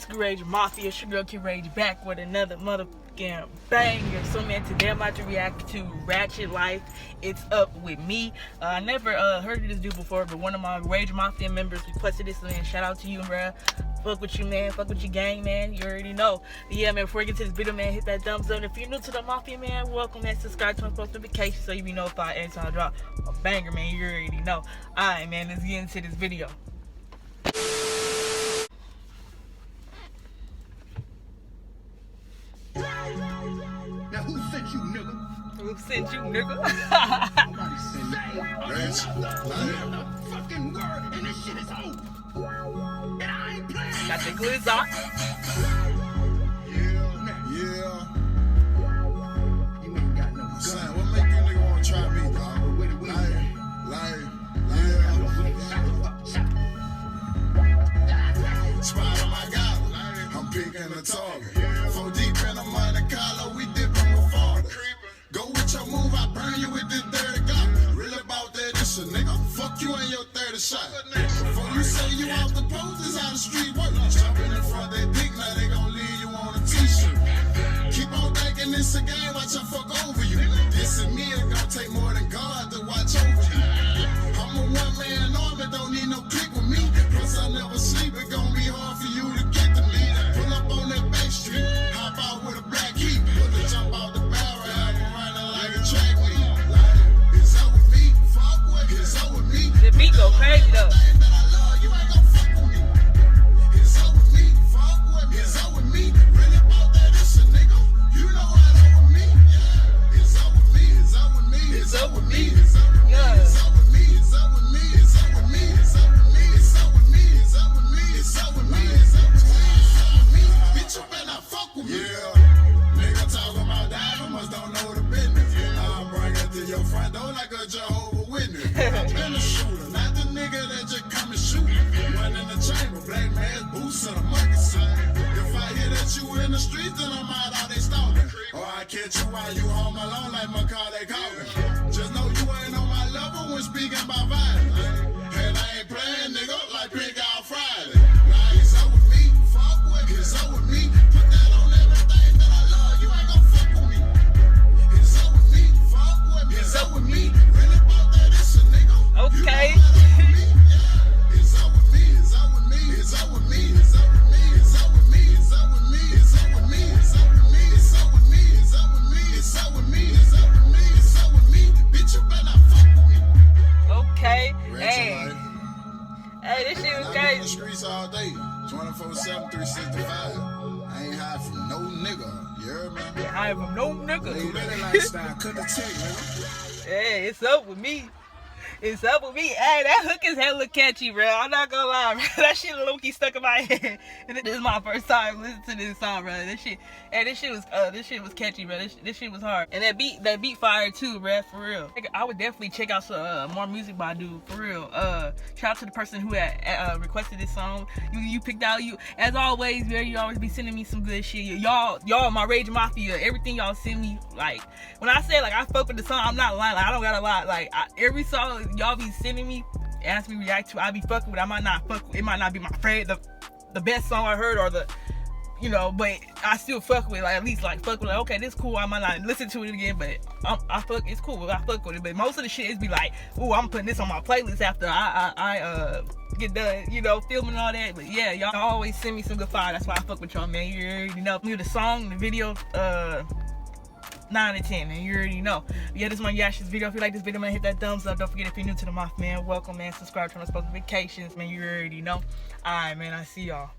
What's good, Rage Mafia? It's your girl Q Rage back with another motherfucking banger. So man, today I'm about to react to Ratchet Life. It's Up With Me. I never heard of this dude before, but one of my Rage Mafia members requested this, man. Shout out to you, bruh. Fuck with you, man. Fuck with your gang, man. You already know. But yeah, man, before we get to this video, man, hit that thumbs up. And if you're new to the Mafia, man, welcome, man. Subscribe to my post notifications so you be notified every time I drop a banger, man. You already know. Alright, man, let's get into this video. Now who sent you, nigga? Who sent you, nigga? Nobody sent me. The fucking word, and this shit is over. And I ain't playing. Got the gliz on. Yeah. You ain't got no Son, what make you nigga wanna try me, dog? Spot on my gobble, I'm picking a target. 4 deep in the money collar, we dipping with Florida. Go with your move, I burn you with this dirty Glock. Really about that, this a nigga. Fuck you and your 30 shot. Before you say you off the post, it's how the street work. Jumping in front of that dick, now they gon' leave you on a t-shirt. Keep on thinking this a game, watch I fuck over you. This and me, it gon' take more than God to watch over you. I'm a one-man army, don't need no click with me. Plus I never sleep, it gon' be hard for you to get to me. Pull up on that back street, hop out with a black heat. Put the jump out the barrel, have him running like a track meet. It's up with me, fuck with me, it's up with me. The beat go crazy though. Jehovah's Witness. I've been a shooter, not the nigga that just come and shoot. One in the chamber, black man's boots and a monkey suit. If I hit at you in the streets, then I'm out they stalking. Or I catch you while you home alone like Macaulay Culkin. Just know you ain't on my level when speaking about violence. And I ain't playing, nigga, like Pink Out Friday. Like, it's up with me, fuck with me, it's up with me. Put that on everything that I love, you ain't gon' fuck with me. It's up with me, fuck with me, it's up with me. Okay. It's up with me, it's up with me, it's up with me, it's up with me, it's up with me, it's up with me, it's up with me, it's up with me, it's up with me, it's up with me, it's up with me, it's up with me, it's up with me. Bitch, you better not fuck with me. Okay. Hey, this shit was I'm in the crazy. streets all day, 24/7, 365. I ain't hide from no nigga, you heard me? Yeah, I am no nigga. Better lifestyle, couldn't take, nigga. Hey, it's up with me. It's up with me. Hey, that hook is hella catchy, bro. I'm not gonna lie, bro. That shit low-key stuck in my head. And this is my first time listening to this song, bro. This shit was catchy, bro. This shit was hard. And that beat fire too, bro, for real. I would definitely check out some more music by dude, for real. Shout out to the person who had requested this song. You picked out, as always, bro, you always be sending me some good shit. Y'all, my Rage Mafia, everything y'all send me, like, when I say, like, I fuck with the song, I'm not lying. Like, I don't gotta lie. Like, every song y'all be sending me, ask me react to, I be fucking with. I might not fuck with, it might not be my favorite, the best song I heard, or the, but I still fuck with, like, at least, like, fuck with, like, okay, this cool, I might not listen to it again, but it's cool, I fuck with it. But most of the shit is be like, ooh, I'm putting this on my playlist after I get done, filming all that. But yeah, y'all always send me some good fire. That's why I fuck with y'all, man. You already know. The song, the video, 9 out of 10, and you already know. But yeah, this is my Yash's video. If you like this video, man, hit that thumbs up. Don't forget, if you're new to the Mafia, man, welcome, man. Subscribe, turn on notifications, man. You already know. Alright, man, I see y'all.